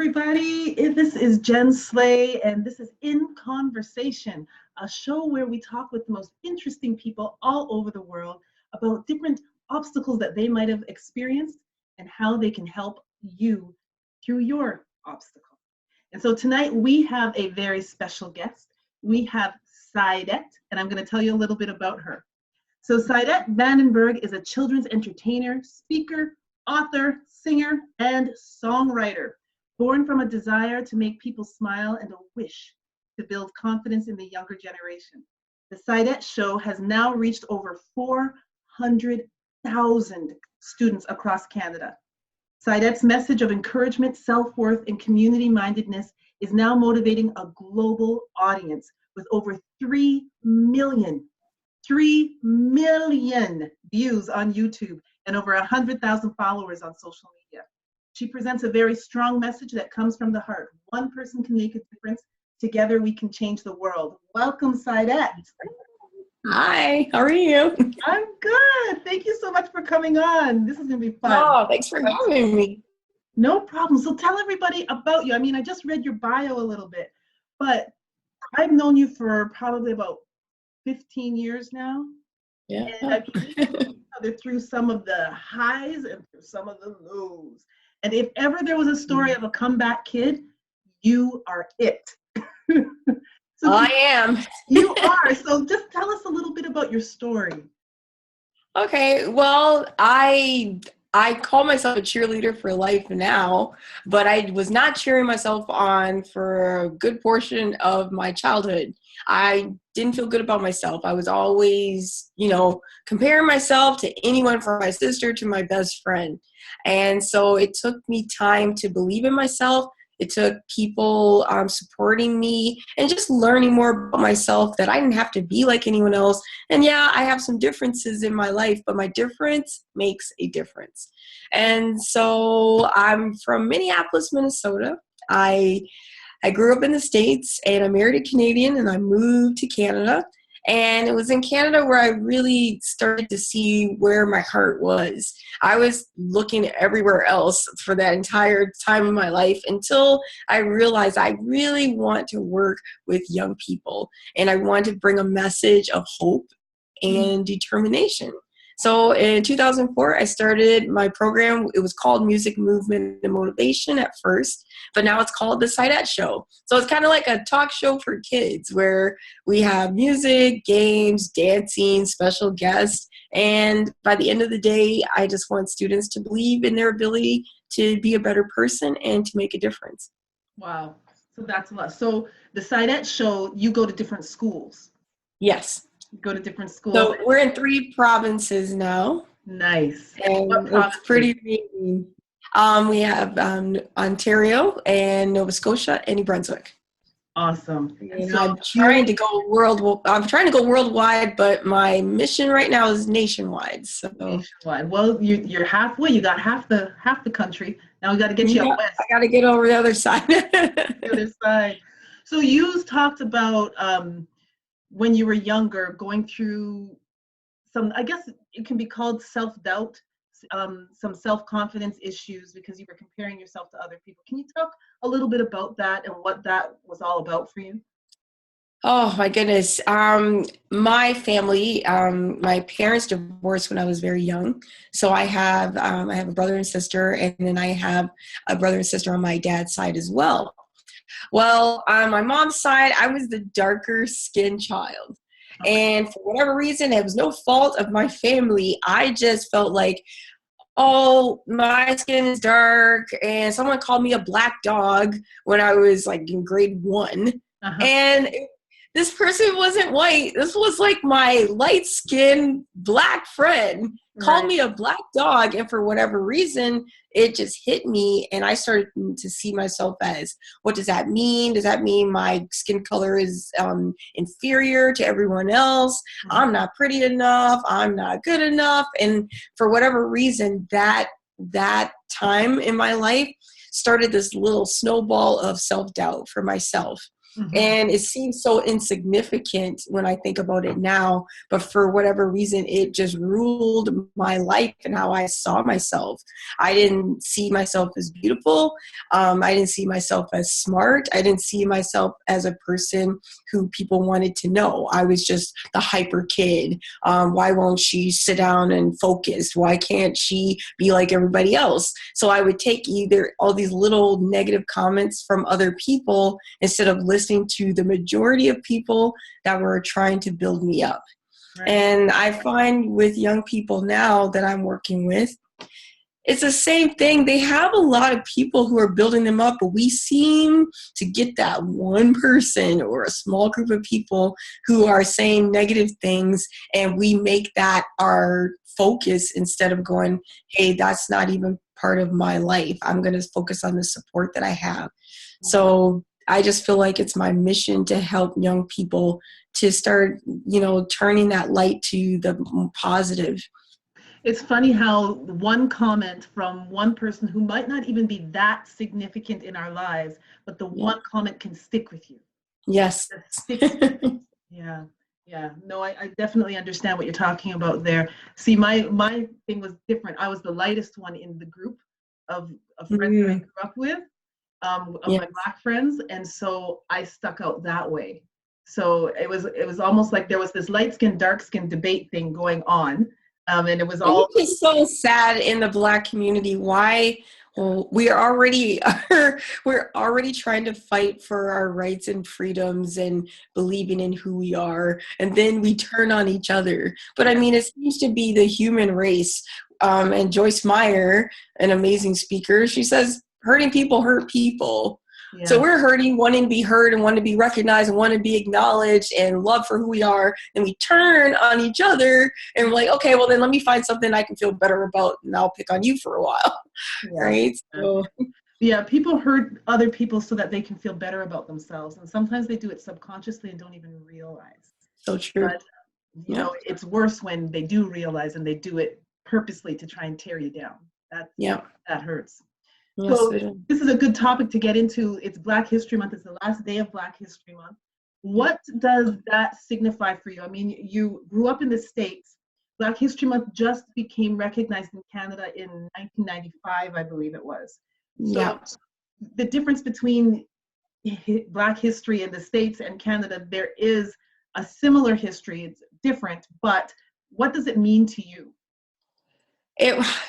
everybody. This is Jen Slay, and this is In Conversation, a show where we talk with the most interesting people all over the world about different obstacles that they might have experienced and how they can help you through your obstacle. And so tonight we have a very special guest. We have Saidat, and I'm going to tell you a little bit about her. So Saidat Vandenberg is a children's entertainer, speaker, author, singer, and songwriter, born from a desire to make people smile and a wish to build confidence in the younger generation. The Saidat Show has now reached over 400,000 students across Canada. Saidat's message of encouragement, self-worth, and community-mindedness is now motivating a global audience with over 3 million views on YouTube and over 100,000 followers on social media. She presents a very strong message that comes from the heart. One person can make a difference. Together we can change the world. Welcome, Saidat. Hi, how are you? I'm good. Thank you so much for coming on. This is going to be fun. Oh, thanks for having me. No problem. So tell everybody about you. I mean, I just read your bio a little bit, but I've known you for probably about 15 years now. Yeah. And I've seen each other through some of the highs and through some of the lows. And if ever there was a story of a comeback kid, you are it. So I am. You are. So just tell us a little bit about your story. Okay, well, I call myself a cheerleader for life now, but I was not cheering myself on for a good portion of my childhood. I didn't feel good about myself. I was always, comparing myself to anyone from my sister to my best friend. And so it took me time to believe in myself. It took people supporting me and just learning more about myself, that I didn't have to be like anyone else. And yeah, I have some differences in my life, but my difference makes a difference. And so I'm from Minneapolis, Minnesota. I grew up in the States, and I married a Canadian, and I moved to Canada. And it was in Canada where I really started to see where my heart was. I was looking everywhere else for that entire time of my life until I realized I really want to work with young people, and I want to bring a message of hope and determination. So in 2004, I started my program. It was called Music, Movement, and Motivation at first, but now it's called the Saidat Show. So it's kind of like a talk show for kids where we have music, games, dancing, special guests. And by the end of the day, I just want students to believe in their ability to be a better person and to make a difference. Wow. So that's a lot. So the Saidat Show, you go to different schools. Yes. Go to different schools. So we're in 3 provinces now. Nice. And it's pretty amazing. We have Ontario and Nova Scotia and New Brunswick. Awesome. And so I'm trying to go worldwide, but my mission right now is nationwide. So nationwide. Well, you're halfway. You got half the country. Now we got to get you up west. I got to get over the other side. The other side. So you talked about when you were younger, going through some, I guess it can be called self-doubt, some self-confidence issues because you were comparing yourself to other people. Can you talk a little bit about that and what that was all about for you? Oh my goodness. My family, my parents divorced when I was very young. So I have a brother and sister, and then I have a brother and sister on my dad's side as well. Well, on my mom's side, I was the darker skinned child. And for whatever reason, it was no fault of my family. I just felt like, oh, my skin is dark. And someone called me a black dog when I was like in grade 1. And this person wasn't white. This was like my light-skinned black friend called me a black dog. And for whatever reason, it just hit me. And I started to see myself as, what does that mean? Does that mean my skin color is inferior to everyone else? I'm not pretty enough. I'm not good enough. And for whatever reason, that time in my life started this little snowball of self-doubt for myself. Mm-hmm. And it seems so insignificant when I think about it now, but for whatever reason, it just ruled my life and how I saw myself. I didn't see myself as beautiful. I didn't see myself as smart. I didn't see myself as a person who people wanted to know. I was just the hyper kid. Why won't she sit down and focus? Why can't she be like everybody else? So I would take either all these little negative comments from other people instead of listening to the majority of people that were trying to build me up. Right. And I find with young people now that I'm working with, it's the same thing. They have a lot of people who are building them up, but we seem to get that one person or a small group of people who are saying negative things, and we make that our focus instead of going, hey, that's not even part of my life. I'm going to focus on the support that I have. So I just feel like it's my mission to help young people to start, turning that light to the positive. It's funny how one comment from one person who might not even be that significant in our lives, but the Yeah. one comment can stick with you. Yes. That sticks with you. Yeah. Yeah. No, I definitely understand what you're talking about there. See, my thing was different. I was the lightest one in the group of friends that I grew up with, of my Black friends. And so I stuck out that way. So it was almost like there was this light skin, dark skin debate thing going on. And it was all. Which is so sad in the Black community. Why? Well, we're already trying to fight for our rights and freedoms and believing in who we are, and then we turn on each other. But I mean, it seems to be the human race. And Joyce Meyer, an amazing speaker, she says, hurting people hurt people. Yeah. So we're hurting, wanting to be heard and wanting to be recognized and want to be acknowledged and loved for who we are. And we turn on each other and we're like, okay, well then let me find something I can feel better about and I'll pick on you for a while. Yeah. Right? So yeah, people hurt other people so that they can feel better about themselves. And sometimes they do it subconsciously and don't even realize. So true. But, it's worse when they do realize and they do it purposely to try and tear you down. That hurts. Yes, So this is a good topic to get into. It's Black History Month. It's the last day of Black History Month. What does that signify for you? I mean, you grew up in the States. Black History Month just became recognized in Canada in 1995, I believe it was. So the difference between Black history in the States and Canada, there is a similar history. It's different, but what does it mean to you?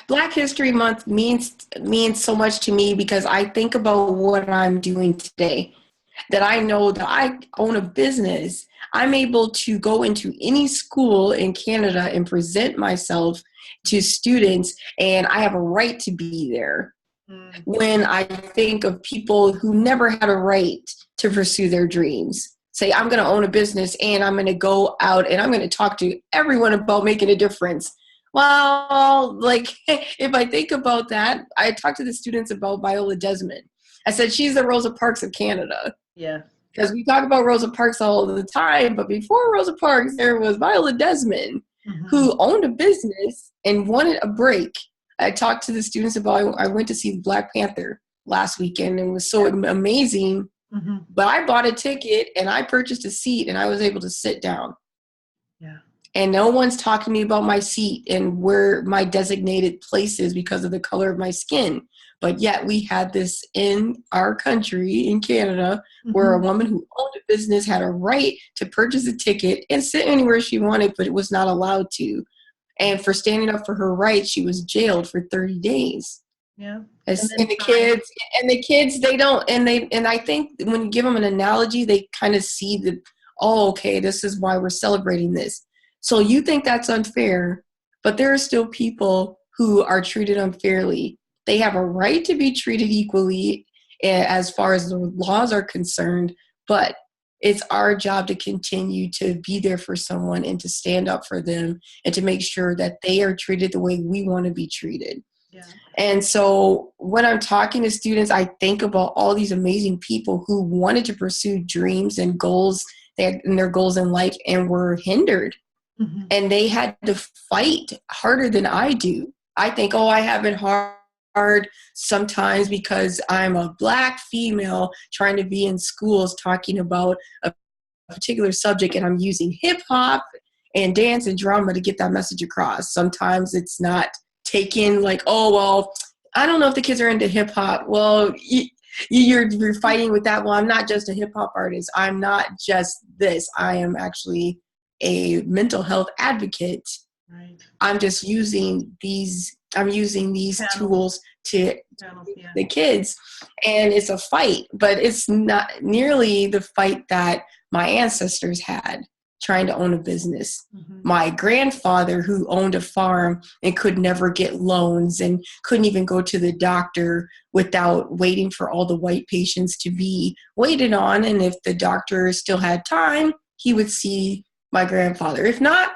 Black History Month means so much to me because I think about what I'm doing today, that I know that I own a business. I'm able to go into any school in Canada and present myself to students, and I have a right to be there. When I think of people who never had a right to pursue their dreams, say, I'm going to own a business and I'm going to go out and I'm going to talk to everyone about making a difference. Well, like, if I think about that, I talked to the students about Viola Desmond. I said, she's the Rosa Parks of Canada. Yeah. Because we talk about Rosa Parks all the time, but before Rosa Parks, there was Viola Desmond, who owned a business and wanted a break. I talked to the students about, I went to see Black Panther last weekend and it was so amazing. But I bought a ticket and I purchased a seat and I was able to sit down. Yeah. And no one's talking to me about my seat and where my designated place is because of the color of my skin. But yet we had this in our country, in Canada, where a woman who owned a business had a right to purchase a ticket and sit anywhere she wanted, but it was not allowed to. And for standing up for her rights, she was jailed for 30 days. Yeah. And the kids, they don't, and I think when you give them an analogy, they kind of see okay, this is why we're celebrating this. So you think that's unfair, but there are still people who are treated unfairly. They have a right to be treated equally as far as the laws are concerned, but it's our job to continue to be there for someone and to stand up for them and to make sure that they are treated the way we want to be treated. Yeah. And so when I'm talking to students, I think about all these amazing people who wanted to pursue dreams and goals and their goals in life and were hindered. And they had to fight harder than I do. I think, I have it hard. hard sometimes because I'm a Black female trying to be in schools talking about a particular subject, and I'm using hip hop and dance and drama to get that message across. Sometimes it's not taken like, oh, well, I don't know if the kids are into hip hop. Well, you're fighting with that. Well, I'm not just a hip hop artist. I'm not just this. I am actually a mental health advocate. Right. I'm just using these tools to the kids, and it's a fight, but it's not nearly the fight that my ancestors had trying to own a business. Mm-hmm. My grandfather, who owned a farm and could never get loans and couldn't even go to the doctor without waiting for all the white patients to be waited on, and if the doctor still had time, he would see my grandfather. If not,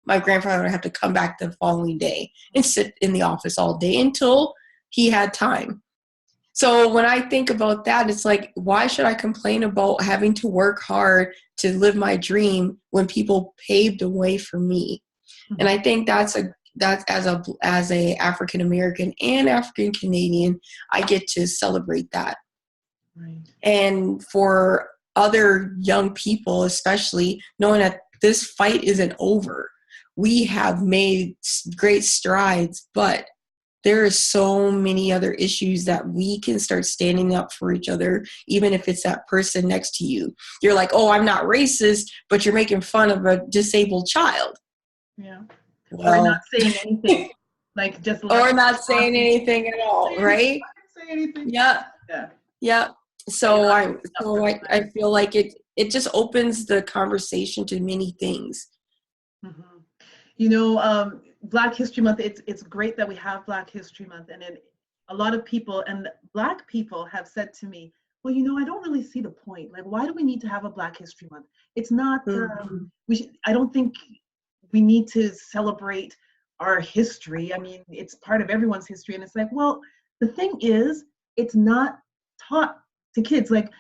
my grandfather would have to come back the following day and sit in the office all day until he had time. So when I think about that, it's like, why should I complain about having to work hard to live my dream when people paved a way for me? Mm-hmm. And I think that's as a African American and African Canadian, I get to celebrate that. Right. And for other young people, especially, knowing that this fight isn't over. We have made great strides, but there are so many other issues that we can start standing up for each other, even if it's that person next to you. You're like, oh, I'm not racist, but you're making fun of a disabled child. Yeah. Well, or not saying anything. Or not saying anything at all, right? Say anything. Yeah. Yeah. Yeah. So I feel like it just opens the conversation to many things. Mm-hmm. You know, Black History Month, it's great that we have Black History Month. And a lot of people, and Black people have said to me, well, you know, I don't really see the point. Like, why do we need to have a Black History Month? It's not, I don't think we need to celebrate our history. I mean, it's part of everyone's history. And it's like, well, the thing is, it's not taught to kids. Like,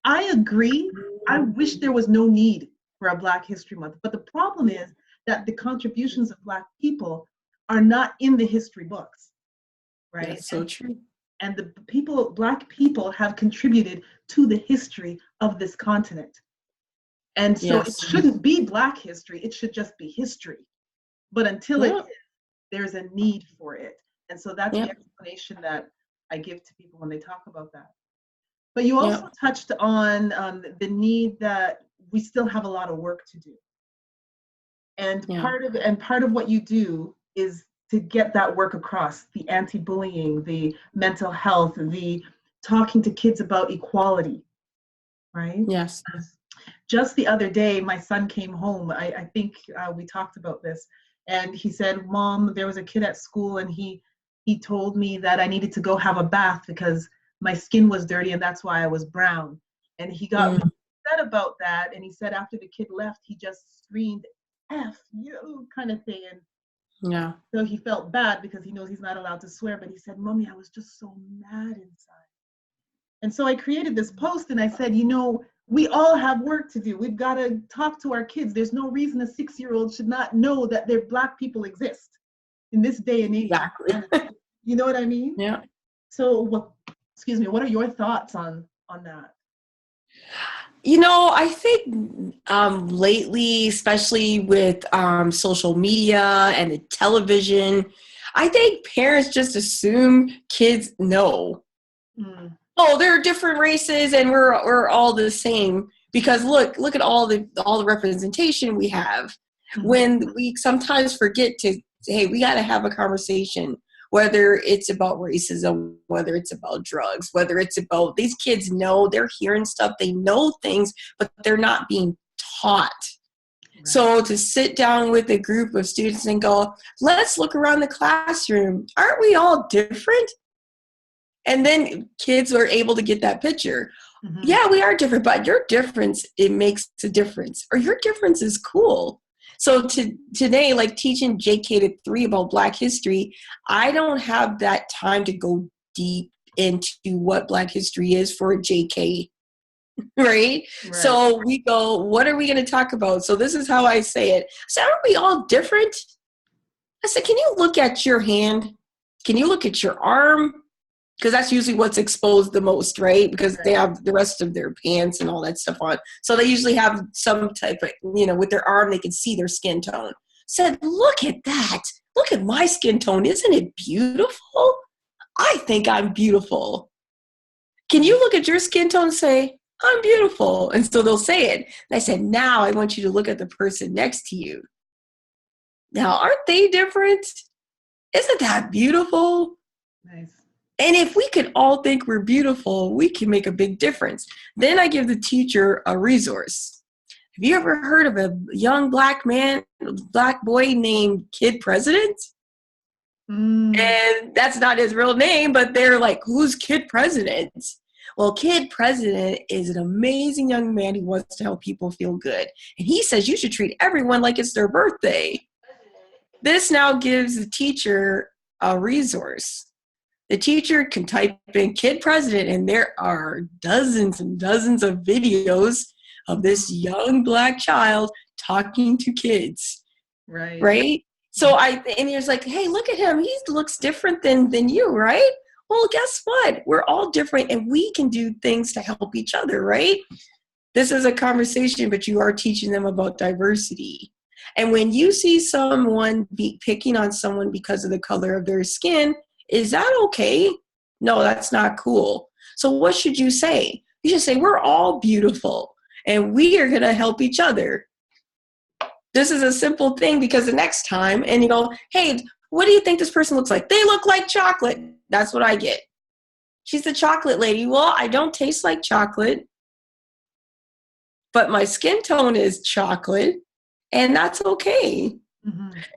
I agree. I wish there was no need for a Black History Month. But the problem is that the contributions of Black people are not in the history books, right? That's so true. And the Black people have contributed to the history of this continent. And so It shouldn't be Black history, it should just be history. But until it is, there's a need for it. And so that's the explanation that I give to people when they talk about that. But you also touched on the need that we still have a lot of work to do. And part of what you do is to get that work across, the anti-bullying, the mental health, the talking to kids about equality, right? Yes. Just the other day, my son came home. I think we talked about this, and he said, Mom, there was a kid at school, and he told me that I needed to go have a bath because my skin was dirty, and that's why I was brown. And he got upset about that, and he said after the kid left, he just screamed, F you, kind of thing. And so he felt bad because he knows he's not allowed to swear, but he said, Mommy, I was just so mad inside. And so I created this post and I said, you know, we all have work to do. We've got to talk to our kids. There's no reason a 6-year-old should not know that there Black people exist in this day and age. Exactly. You know what I mean? Yeah. So what are your thoughts on that? You know, I think lately, especially with social media and the television, I think parents just assume kids know. Oh, there are different races and we're all the same because look at all the representation we have. When we sometimes forget to, hey, we got to have a conversation. Whether it's about racism, whether it's about drugs, whether it's about these kids know they're hearing stuff, they know things, but they're not being taught. Right. So to sit down with a group of students and go, let's look around the classroom. Aren't we all different? And then kids are able to get that picture. Mm-hmm. Yeah, we are different, but your difference, it makes a difference. Or your difference is cool. So today, like teaching JK to 3 about Black history, I don't have that time to go deep into what Black history is for JK, right? So we go, what are we going to talk about? So this is how I say it. I said, aren't we all different? I said, can you look at your hand? can you look at your arm? Because that's usually what's exposed the most, right? Because they have the rest of their pants and all that stuff on. So they usually have some type of, with their arm, they can see their skin tone. Said, look at that. Look at my skin tone. Isn't it beautiful? I think I'm beautiful. Can you look at your skin tone and say, I'm beautiful? And so they'll say it. And I said, now I want you to look at the person next to you. Now, aren't they different? Isn't that beautiful? Nice. And if we could all think we're beautiful, we can make a big difference. Then I give the teacher a resource. Have you ever heard of a young black boy named Kid President? And that's not his real name, but they're like, who's Kid President? Well, Kid President is an amazing young man who wants to help people feel good. And he says you should treat everyone like it's their birthday. This now gives the teacher a resource. The teacher can type in Kid President, and there are dozens and dozens of videos of this young black child talking to kids. Right? So and it's like, hey, look at him. He looks different than you, right? Well, guess what? We're all different, and we can do things to help each other, right? This is a conversation, but you are teaching them about diversity. And when you see someone picking on someone because of the color of their skin, is that okay? No, that's not cool. So what should you say? You should say, we're all beautiful, and we are going to help each other. This is a simple thing, because the next time, and you go, hey, what do you think this person looks like? They look like chocolate. That's what I get. She's the chocolate lady. Well, I don't taste like chocolate, but my skin tone is chocolate, and that's okay.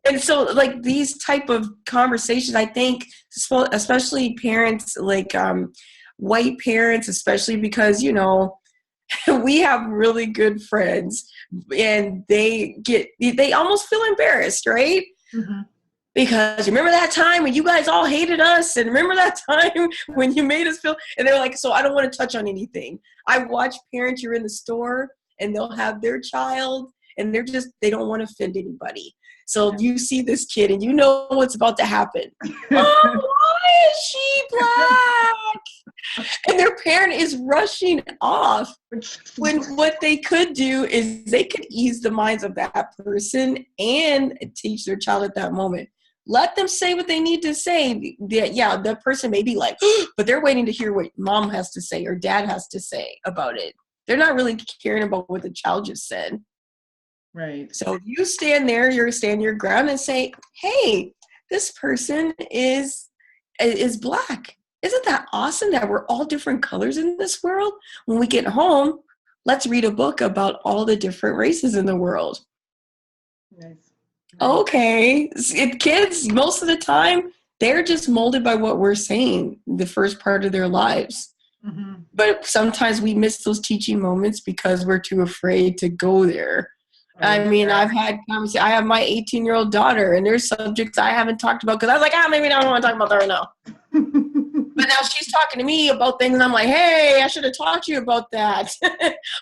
And so, like, these type of conversations, I think, especially parents, like white parents, especially because, we have really good friends, and they almost feel embarrassed, right? Because remember that time when you guys all hated us, and remember that time when you made us feel, and they're like, so I don't want to touch on anything. I watch parents, you're in the store, and they'll have their child, and they don't want to offend anybody. So you see this kid, and you know what's about to happen. Oh, why is she black? And their parent is rushing off, when what they could do is they could ease the minds of that person and teach their child at that moment. Let them say what they need to say. Yeah, the person may be like, but they're waiting to hear what mom has to say or dad has to say about it. They're not really caring about what the child just said. Right. So you stand there, you're stand your ground and say, hey, this person is black. Isn't that awesome that we're all different colors in this world? When we get home, let's read a book about all the different races in the world. Nice. Okay. Kids, most of the time, they're just molded by what we're saying the first part of their lives. But sometimes we miss those teaching moments because we're too afraid to go there. I mean, I've had conversations. I have my 18-year-old daughter, and there's subjects I haven't talked about because I was like, maybe I don't want to talk about that right now. But now she's talking to me about things, and I'm like, hey, I should have taught you about that.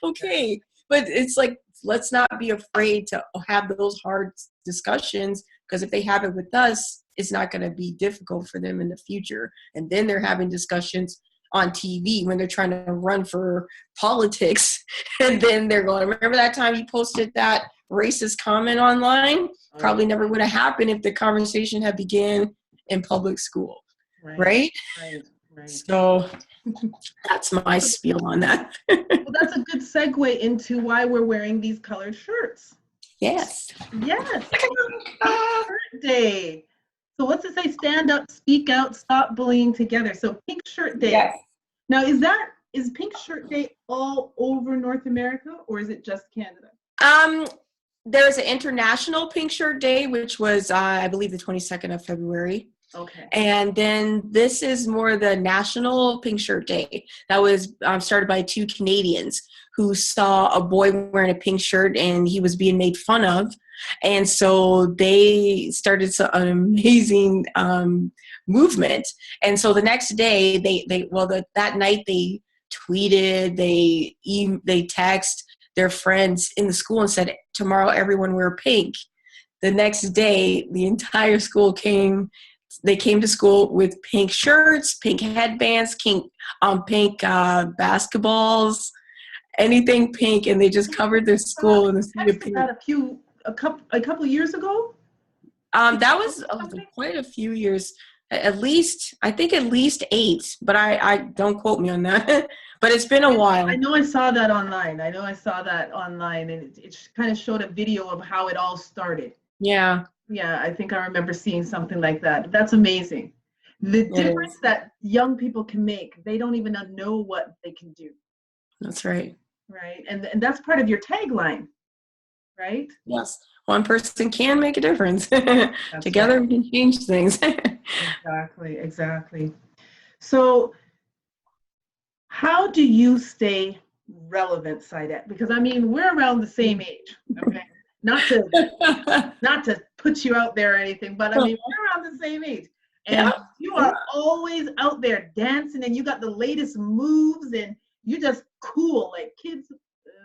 Okay. But it's like, let's not be afraid to have those hard discussions, because if they have it with us, it's not going to be difficult for them in the future. And then they're having discussions on TV when they're trying to run for politics. And then they're going, remember that time you posted that racist comment online? Probably never would have happened if the conversation had began in public school. Right? So that's my spiel on that. Well, that's a good segue into why we're wearing these colored shirts. Yes. Shirt Day. So what's it say? Stand up, speak out, stop bullying together. So Pink Shirt Day. Yes. Now, is Pink Shirt Day all over North America, or is it just Canada? There's an international Pink Shirt Day, which was, I believe, the 22nd of February. Okay. And then this is more the National Pink Shirt Day. That was started by two Canadians who saw a boy wearing a pink shirt and he was being made fun of. And so they started an amazing movement. And so the next day, that night they tweeted, they text their friends in the school and said, tomorrow everyone wear pink. The next day, the entire school came They came to school with pink shirts, pink headbands, pink basketballs, anything pink, and they just covered their school in the sea of pink. That a couple years ago. That was quite a few years, at least, I think at least 8, but I don't quote me on that. But it's been a while. I know I saw that online. And it kind of showed a video of how it all started. Yeah. Yeah, I think I remember seeing something like that. That's amazing. The difference that young people can make, they don't even know what they can do. That's right. Right. And that's part of your tagline, right? Yes. One person can make a difference. Together we can change things. Exactly. So how do you stay relevant, Saidat? Because I mean, we're around the same age, okay? Not to put you out there or anything, but I mean, we're around the same age. And you are always out there dancing, and you got the latest moves, and you're just cool. Like, kids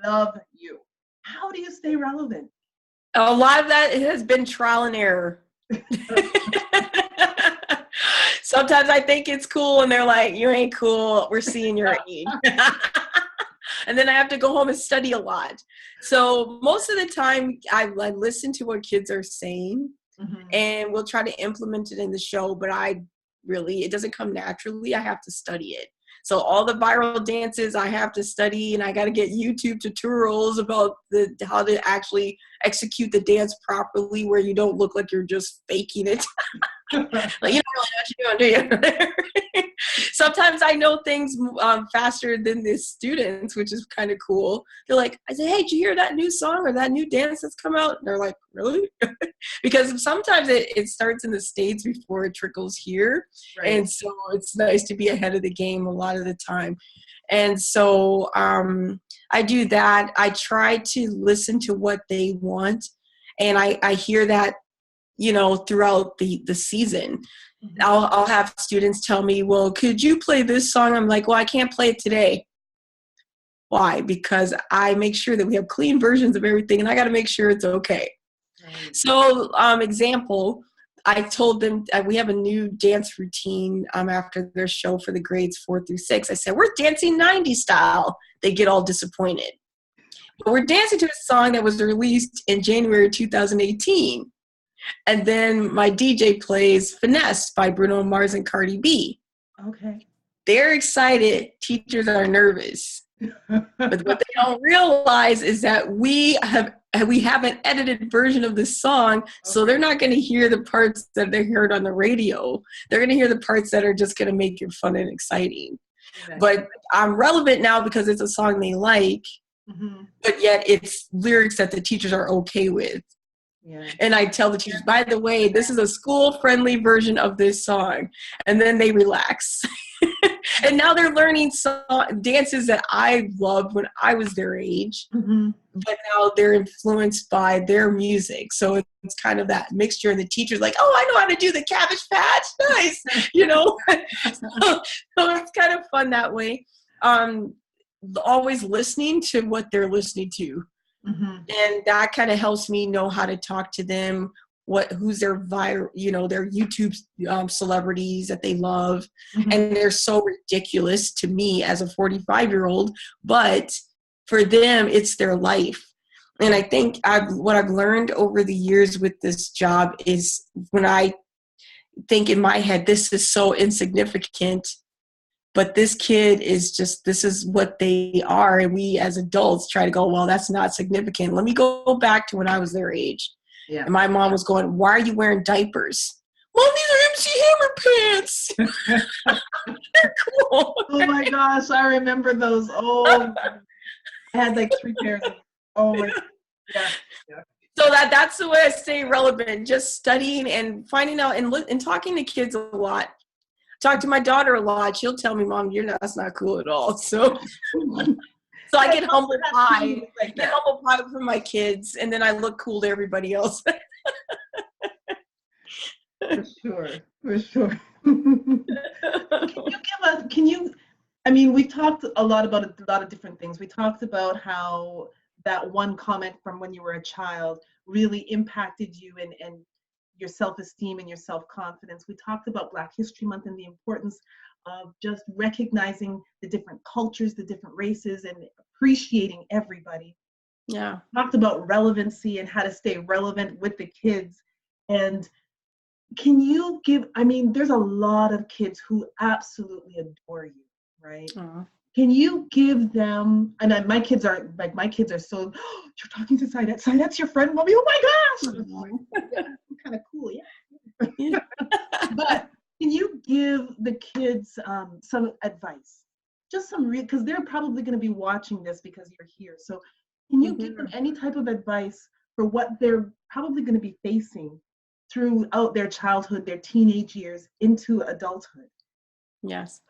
love you. How do you stay relevant? A lot of that has been trial and error. Sometimes I think it's cool, and they're like, you ain't cool. We're seeing your age. And then I have to go home and study a lot. So most of the time, I listen to what kids are saying, and we'll try to implement it in the show. But it doesn't come naturally. I have to study it. So all the viral dances I have to study, and I got to get YouTube tutorials about how to actually execute the dance properly, where you don't look like you're just faking it. Like, you don't really know what you're doing, do you? Sometimes I know things faster than the students, which is kind of cool. They're like, I say, hey, did you hear that new song or that new dance that's come out? And they're like, really? Because sometimes it starts in the States before it trickles here. Right. And so it's nice to be ahead of the game a lot of the time. And so I do that. I try to listen to what they want. And I hear that, throughout the season. I'll have students tell me, well, could you play this song? I'm like, well, I can't play it today. Why? Because I make sure that we have clean versions of everything, and I got to make sure it's okay. Right. So, example, I told them we have a new dance routine after their show for the grades 4 through 6. I said, we're dancing 90s style. They get all disappointed. But we're dancing to a song that was released in January 2018. And then my DJ plays Finesse by Bruno Mars and Cardi B. Okay. They're excited. Teachers are nervous. But what they don't realize is that we have an edited version of this song, so they're not going to hear the parts that they heard on the radio. They're going to hear the parts that are just going to make it fun and exciting. Okay. But I'm relevant now because it's a song they like, but yet it's lyrics that the teachers are okay with. Yeah. And I tell the teachers, by the way, this is a school-friendly version of this song. And then they relax. And now they're learning dances that I loved when I was their age. But now they're influenced by their music. So it's kind of that mixture. And the teacher's like, oh, I know how to do the Cabbage Patch. Nice. So it's kind of fun that way. Always listening to what they're listening to. And that kind of helps me know how to talk to them, who's their their YouTube celebrities that they love. And they're so ridiculous to me as a 45-year-old, but for them, it's their life. And I think what I've learned over the years with this job is when I think in my head, this is so insignificant, but this kid this is what they are. And we as adults try to go, well, that's not significant. Let me go back to when I was their age. Yeah. And my mom was going, why are you wearing diapers? Mom, these are MC Hammer pants. They're cool. Oh my gosh, I remember those. Oh, I had like 3 pairs of, oh my, yeah. So that's the way I stay relevant, just studying and finding out and talking to kids a lot. Talk to my daughter a lot. She'll tell me, Mom, that's not cool at all. So I get humble pie. Get humble pie from my kids, and then I look cool to everybody else. For sure. We've talked a lot about a lot of different things. We talked about how that one comment from when you were a child really impacted you and your self-esteem and your self-confidence. We talked about Black History Month and the importance of just recognizing the different cultures, the different races, and appreciating everybody. Yeah. Talked about relevancy and how to stay relevant with the kids. And can you give, I mean, there's a lot of kids who absolutely adore you, right? Can you give them, and my kids are so, oh, you're talking to Saidat. Saidat's your friend, mommy. Oh my gosh. Yeah, kind of cool, yeah. But can you give the kids some advice? Just some real, because they're probably going to be watching this because you're here. So can you give them any type of advice for what they're probably going to be facing throughout their childhood, their teenage years into adulthood? Yes.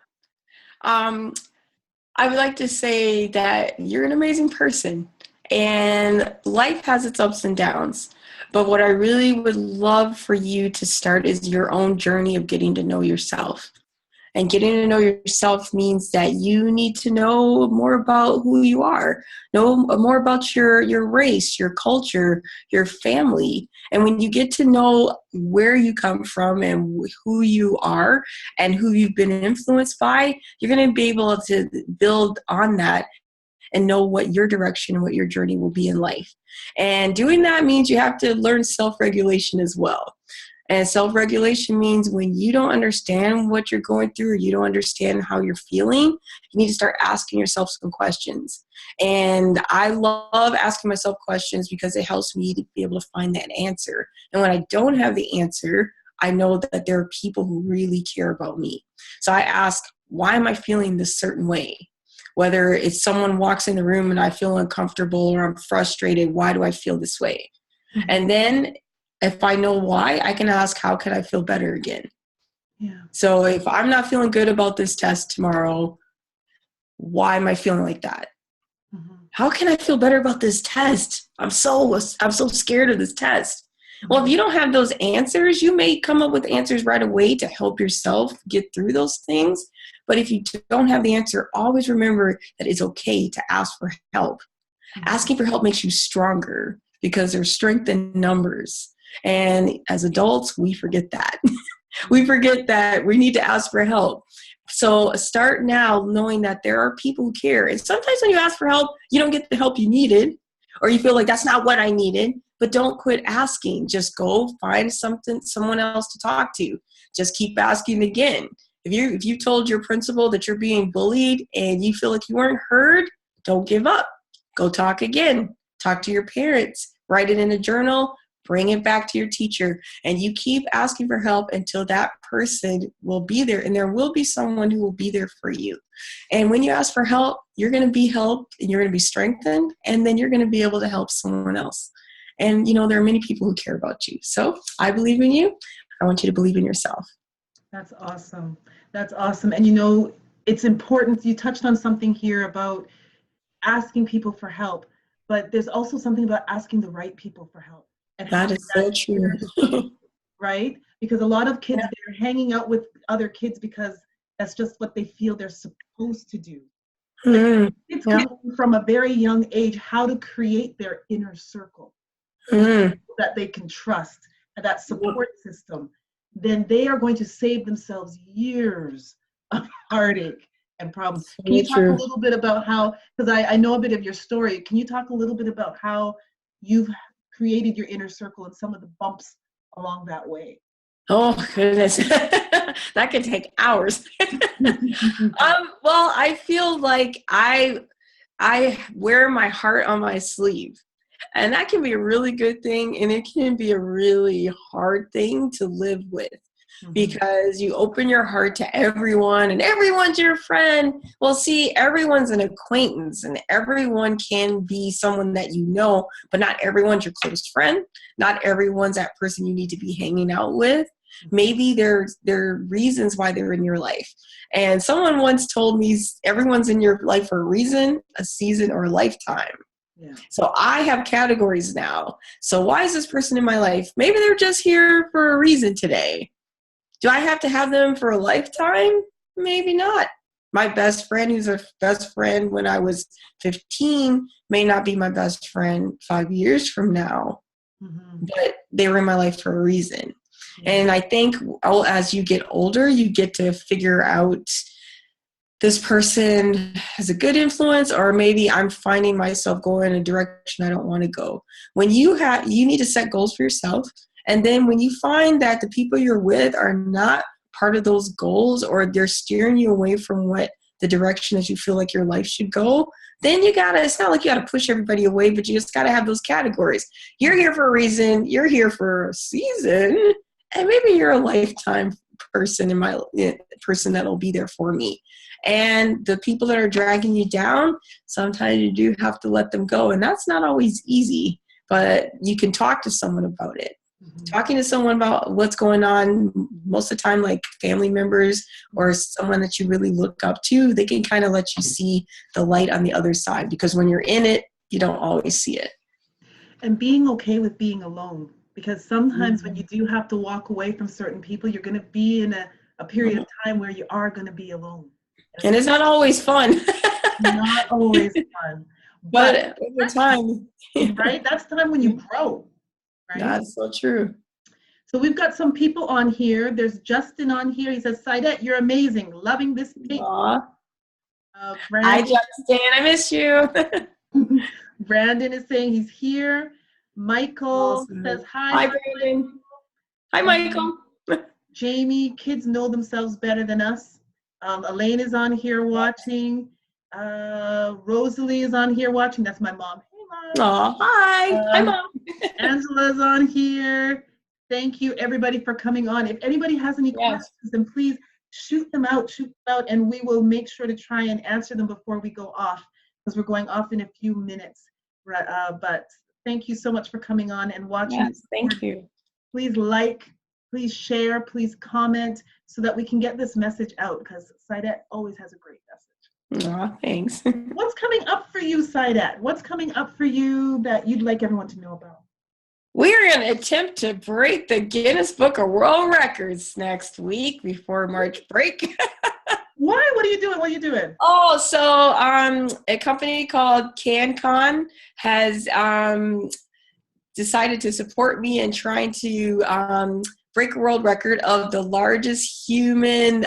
I would like to say that you're an amazing person and life has its ups and downs. But what I really would love for you to start is your own journey of getting to know yourself. And getting to know yourself means that you need to know more about who you are, know more about your race, your culture, your family. And when you get to know where you come from and who you are and who you've been influenced by, you're going to be able to build on that and know what your direction and what your journey will be in life. And doing that means you have to learn self-regulation as well. And self-regulation means when you don't understand what you're going through or you don't understand how you're feeling, you need to start asking yourself some questions. And I love asking myself questions because it helps me to be able to find that answer. And when I don't have the answer, I know that there are people who really care about me. So I ask, why am I feeling this certain way? Whether it's someone walks in the room and I feel uncomfortable or I'm frustrated, why do I feel this way? And then if I know why, I can ask, how can I feel better again? Yeah. So if I'm not feeling good about this test tomorrow, why am I feeling like that? How can I feel better about this test? I'm so scared of this test. Well, if you don't have those answers, you may come up with answers right away to help yourself get through those things. But if you don't have the answer, always remember that it's okay to ask for help. Asking for help makes you stronger because there's strength in numbers. And as adults, we forget that. We forget that we need to ask for help. So start now knowing that there are people who care. And sometimes when you ask for help, you don't get the help you needed, or you feel like that's not what I needed. But don't quit asking. Just go find someone else to talk to. Just keep asking again. If you told your principal that you're being bullied and you feel like you weren't heard, don't give up. Go talk again. Talk to your parents. Write it in a journal. Bring it back to your teacher. And you keep asking for help until that person will be there. And there will be someone who will be there for you. And when you ask for help, you're going to be helped and you're going to be strengthened. And then you're going to be able to help someone else. And, there are many people who care about you. So I believe in you. I want you to believe in yourself. That's awesome. That's awesome. And it's important. You touched on something here about asking people for help, but there's also something about asking the right people for help. And that is so true. Right? Because a lot of kids, they're hanging out with other kids because that's just what they feel they're supposed to do. Kids can learn from a very young age how to create their inner circle that they can trust, and that support system. Then they are going to save themselves years of heartache and problems. Can you talk a little bit about how, because I know a bit of your story, can you talk a little bit about how you've created your inner circle and some of the bumps along that way? Oh, goodness. That could take hours. Well, I feel like I wear my heart on my sleeve. And that can be a really good thing. And it can be a really hard thing to live with. Because you open your heart to everyone and everyone's your friend. Well, see, everyone's an acquaintance and everyone can be someone that you know, but not everyone's your close friend. Not everyone's that person you need to be hanging out with. Maybe there are reasons why they're in your life. And someone once told me everyone's in your life for a reason, a season, or a lifetime. Yeah. So I have categories now. So why is this person in my life? Maybe they're just here for a reason today. Do I have to have them for a lifetime? Maybe not. My best friend, who's a best friend when I was 15, may not be my best friend 5 years from now. But they were in my life for a reason. And I think as you get older, you get to figure out this person has a good influence, or maybe I'm finding myself going in a direction I don't want to go. When you need to set goals for yourself. And then when you find that the people you're with are not part of those goals, or they're steering you away from what the direction that you feel like your life should go, then it's not like you gotta push everybody away, but you just gotta have those categories. You're here for a reason, you're here for a season, and maybe you're a lifetime person person that'll be there for me. And the people that are dragging you down, sometimes you do have to let them go. And that's not always easy, but you can talk to someone about it. Talking to someone about what's going on, most of the time, like family members or someone that you really look up to, they can kind of let you see the light on the other side, because when you're in it, you don't always see it. And being okay with being alone, because sometimes when you do have to walk away from certain people, you're going to be in a period of time where you are going to be alone. And it's not always fun. Not always fun. But over time. Right? That's the time when you grow. Right? That's so true. So we've got some people on here. There's Justin on here. He says, Saidat, you're amazing. Loving this pink. Hi, Justin. I miss you. Brandon is saying he's here. Michael says, hi. Hi, Brandon. Hi, Michael. Jamie, kids know themselves better than us. Elaine is on here watching. Rosalie is on here watching. That's my mom. Oh, hi. Hi, Mom. Angela's on here. Thank you, everybody, for coming on. If anybody has any questions, then please shoot them out, and we will make sure to try and answer them before we go off, because we're going off in a few minutes. But thank you so much for coming on and watching. Yes, thank you. Please like, please share, please comment, so that we can get this message out, because Saidat always has a great message. Aw, thanks. What's coming up for you, Saidat? What's coming up for you that you'd like everyone to know about? We're going to attempt to break the Guinness Book of World Records next week before March break. Why? What are you doing? What are you doing? Oh, so a company called CanCon has decided to support me in trying to break a world record of the largest human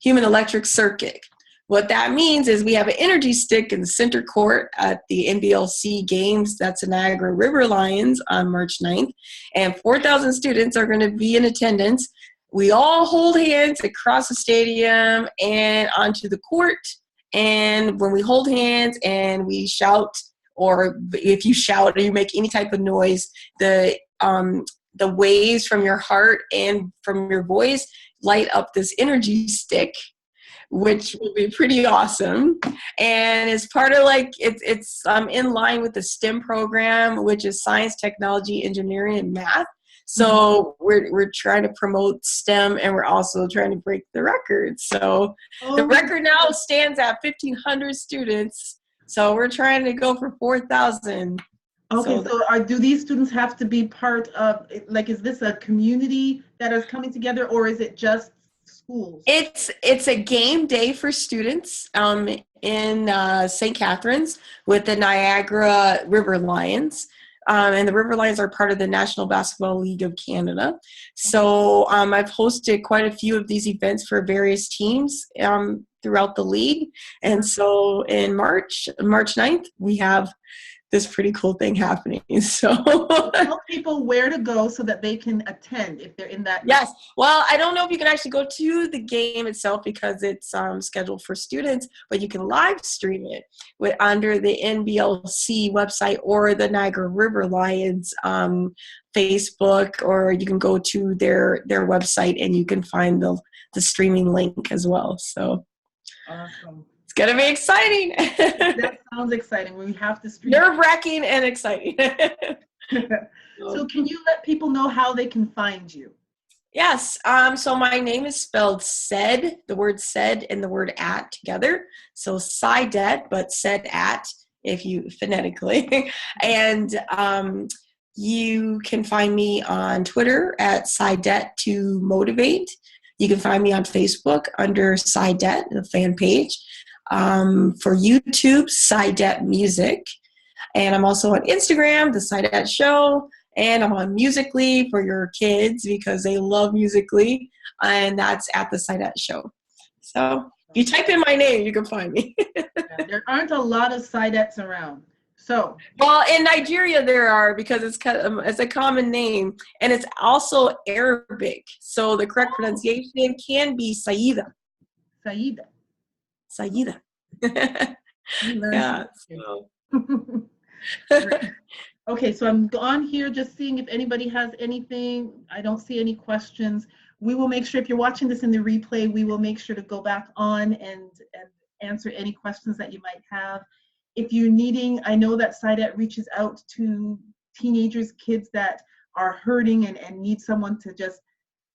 electric circuit. What that means is we have an energy stick in the center court at the NBLC Games. That's the Niagara River Lions on March 9th. And 4,000 students are going to be in attendance. We all hold hands across the stadium and onto the court. And when we hold hands and we shout, or if you shout or you make any type of noise, the waves from your heart and from your voice light up this energy stick, which will be pretty awesome. And it's part of it's in line with the STEM program, which is science, technology, engineering, and math. So we're trying to promote STEM, and we're also trying to break the record. So the record now stands at 1,500 students. So we're trying to go for 4,000. Okay, so do these students have to be part of, is this a community that is coming together, or is it just schools? It's a game day for students in St. Catharines with the Niagara River Lions. And the River Lions are part of the National Basketball League of Canada. So I've hosted quite a few of these events for various teams throughout the league. And so in March 9th, we have this pretty cool thing happening. So tell people where to go so that they can attend if they're in that. Yes. Well, I don't know if you can actually go to the game itself because it's scheduled for students, but you can live stream it under the NBLC website or the Niagara River Lions Facebook, or you can go to their website and you can find the streaming link as well. So awesome. It's going to be exciting. That sounds exciting. We have to stream. Nerve-wracking and exciting. So can you let people know how they can find you? Yes. So my name is spelled said, the word said and the word at together. So Saidat, but said at, if you phonetically. And you can find me on Twitter at Saidat to motivate. You can find me on Facebook under Saidat, the fan page. For YouTube, Saidat Music. And I'm also on Instagram, The Saidat Show. And I'm on Musically for your kids because they love Musically. And that's at the Saidat Show. So if you type in my name, you can find me. Yeah, there aren't a lot of Saidats around. So, well, in Nigeria there are because it's a common name and it's also Arabic. So the correct pronunciation can be Saida. Saida. Saida. You learned yeah. So. Okay, so I'm on here just seeing if anybody has anything. I don't see any questions. We will make sure, if you're watching this in the replay, we will make sure to go back on and answer any questions that you might have. If you're needing, I know that Saidat reaches out to teenagers, kids that are hurting and need someone to just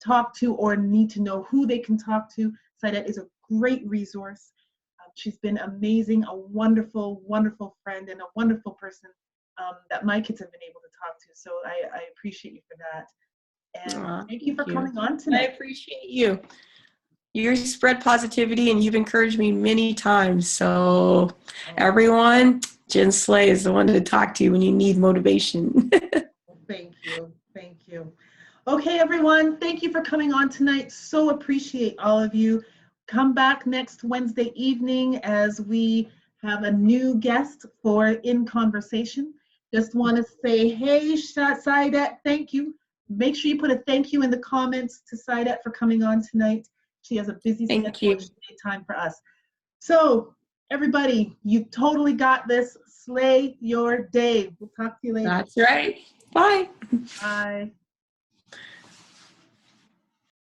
talk to or need to know who they can talk to. Saidat is a great resource. She's been amazing, a wonderful, wonderful friend and a wonderful person that my kids have been able to talk to. So I appreciate you for that. And thank you for coming on tonight. I appreciate you. You spread positivity and you've encouraged me many times. So everyone, Jen Slay is the one to talk to when you need motivation. Thank you. Thank you. Okay, everyone, thank you for coming on tonight. So appreciate all of you. Come back next Wednesday evening as we have a new guest for In Conversation. Just want to say, hey, Saidat, thank you. Make sure you put a thank you in the comments to Saidat for coming on tonight. She has a busy schedule and she made time for us. So, everybody, you totally got this. Slay your day. We'll talk to you later. That's right. Bye. Bye.